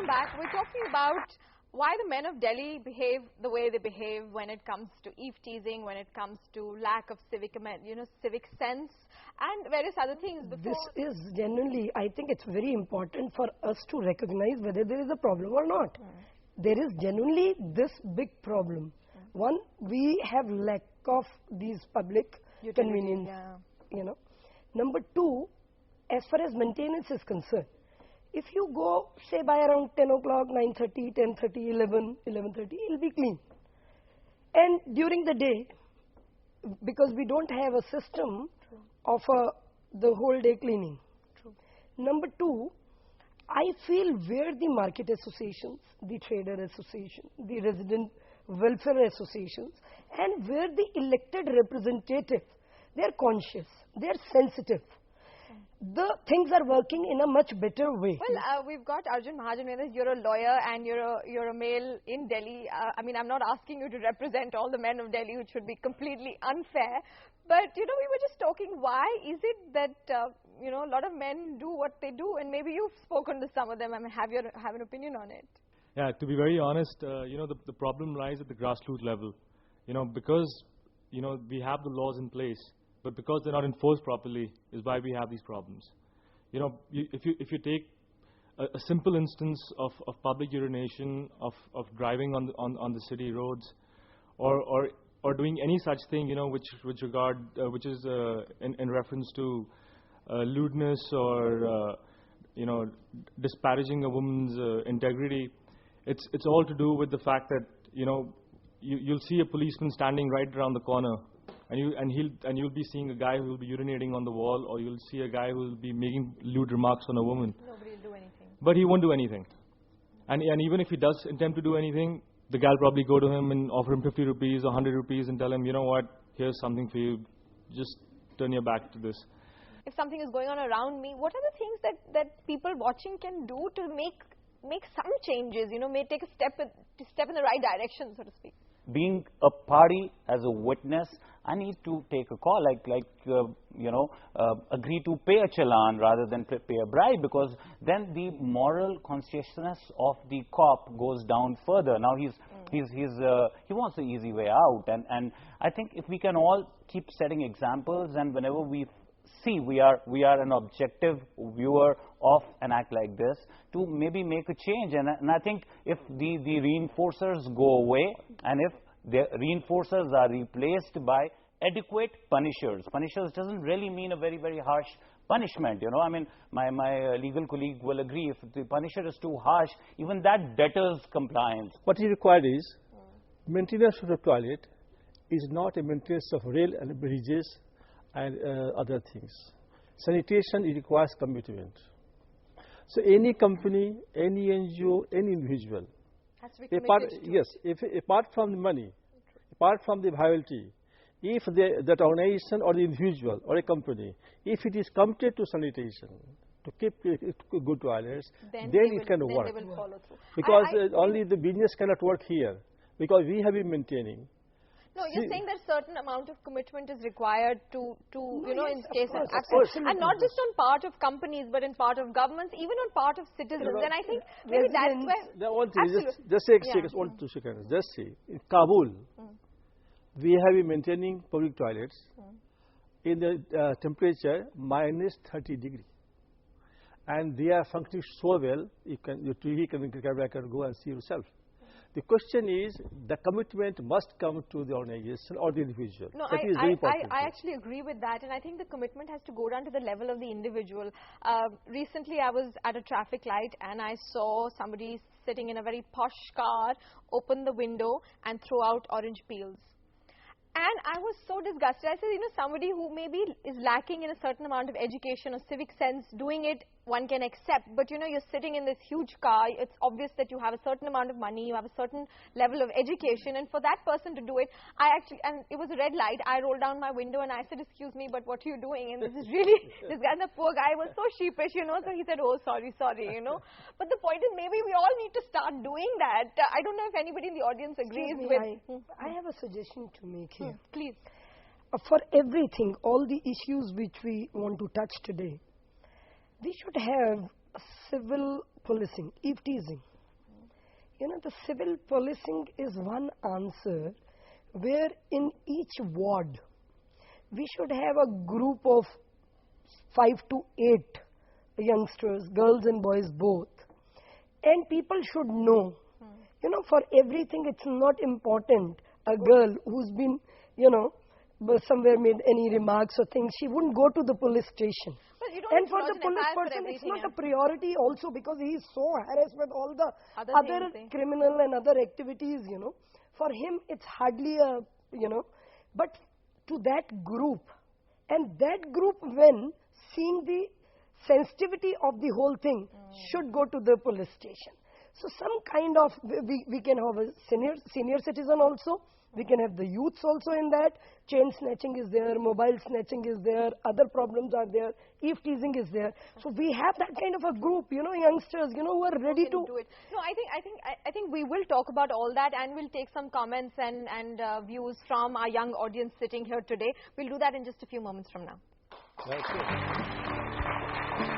back. We're talking about why the men of Delhi behave the way they behave when it comes to eve teasing, when it comes to lack of civic sense, and various other things. This is genuinely, I think it's very important for us to recognize whether there is a problem or not. There is genuinely this big problem. One, we have lack of these public convenience, you know. Number two, as far as maintenance is concerned, if you go, say, by around 10 o'clock, 9:30, 10:30, 11, 11:30, it will be clean. And during the day, because we don't have a system of the whole day cleaning. Number two, I feel where the market associations, the trader association, the resident welfare associations, and where the elected representatives, they are conscious, they are sensitive. The things are working in a much better way. Well, we've got Arjun Bhagat. You're a lawyer and you're a male in Delhi. I mean, I'm not asking you to represent all the men of Delhi, which would be completely unfair. But, you know, we were just talking, why is it that, you know, a lot of men do what they do? And maybe you've spoken to some of them. I mean, have an opinion on it? Yeah, to be very honest, you know, the problem lies at the grassroots level. You know, because, you know, we have the laws in place, but because they're not enforced properly is why we have these problems. You know, if you take a simple instance of public urination, of driving on the city roads, or doing any such thing, you know, which is in reference to lewdness or you know, disparaging a woman's integrity, it's all to do with the fact that, you know, you'll see a policeman standing right around the corner. And you'll be seeing a guy who will be urinating on the wall, or you'll see a guy who will be making lewd remarks on a woman. Nobody will do anything. But he won't do anything. And even if he does attempt to do anything, the guy will probably go to him and offer him 50 rupees or 100 rupees and tell him, you know what, here's something for you. Just turn your back to this. If something is going on around me, what are the things that people watching can do to make some changes? You know, may take a step in the right direction, so to speak. Being a party as a witness, I need to take a call, you know, agree to pay a challan rather than pay a bribe, because then the moral consciousness of the cop goes down further. Now he wants the easy way out, and I think if we can all keep setting examples, and whenever we see we are an objective viewer of an act like this, to maybe make a change. And I think if the reinforcers go away, and if the reinforcers are replaced by adequate punishers. Punishers doesn't really mean a very, very harsh punishment, you know. I mean, my legal colleague will agree, if the punisher is too harsh, even that deters compliance. What is required is maintenance of the toilet is not a maintenance of rail and bridges and other things. Sanitation, it requires commitment. So any company, any NGO, any individual, has to be committed to. Yes, apart from the money, apart from the viability, if that organization or the individual or a company, if it is committed to sanitation, to keep good toilets, then it can work. They will follow through. Because only the business cannot work here, because we have been maintaining. No, you're saying that certain amount of commitment is required to you know, in case of course, and not just on part of companies, but in part of governments, even on part of citizens. And I think maybe that's where. Just take 1 2 seconds. Just see, in Kabul, we have been maintaining public toilets in the temperature minus 30 degrees, and they are functioning so well. Your TV can go and see yourself. The question is, the commitment must come to the organization or the individual. No, that is very important. I actually agree with that, and I think the commitment has to go down to the level of the individual. Recently, I was at a traffic light and I saw somebody sitting in a very posh car open the window and throw out orange peels. And I was so disgusted. I said, you know, somebody who maybe is lacking in a certain amount of education or civic sense, doing it, one can accept. But, you know, you're sitting in this huge car. It's obvious that you have a certain amount of money. You have a certain level of education. And for that person to do it, and it was a red light. I rolled down my window and I said, excuse me, but what are you doing? And this is really, this guy, the poor guy was so sheepish, you know. So he said, oh, sorry, you know. But the point is, maybe we all need to start doing that. I don't know if anybody in the audience agrees with. I have a suggestion to make here. Please. For everything, all the issues which we want to touch today, we should have civil policing, eve teasing. You know, the civil policing is one answer where in each ward we should have a group of 5 to 8 youngsters, girls and boys both. And people should know, you know, for everything it's not important. A girl who's been, you know, somewhere made any remarks or things, she wouldn't go to the police station. Well, you don't And need to for lodge the an police FIR for person, it's everything, not yeah. a priority also because he is so harassed with all the Other other things, criminal and other activities, you know. For him, it's hardly a, you know, but to that group, and that group when seeing the sensitivity of the whole thing should go to the police station. So some kind of, we can have a senior citizen also, we can have the youths also in that. Chain snatching is there, mobile snatching is there, other problems are there, eve teasing is there. So we have that kind of a group, you know, youngsters, you know, who are ready to do it. No, I think we will talk about all that, and we'll take some comments and views from our young audience sitting here today. We'll do that in just a few moments from now. That's it.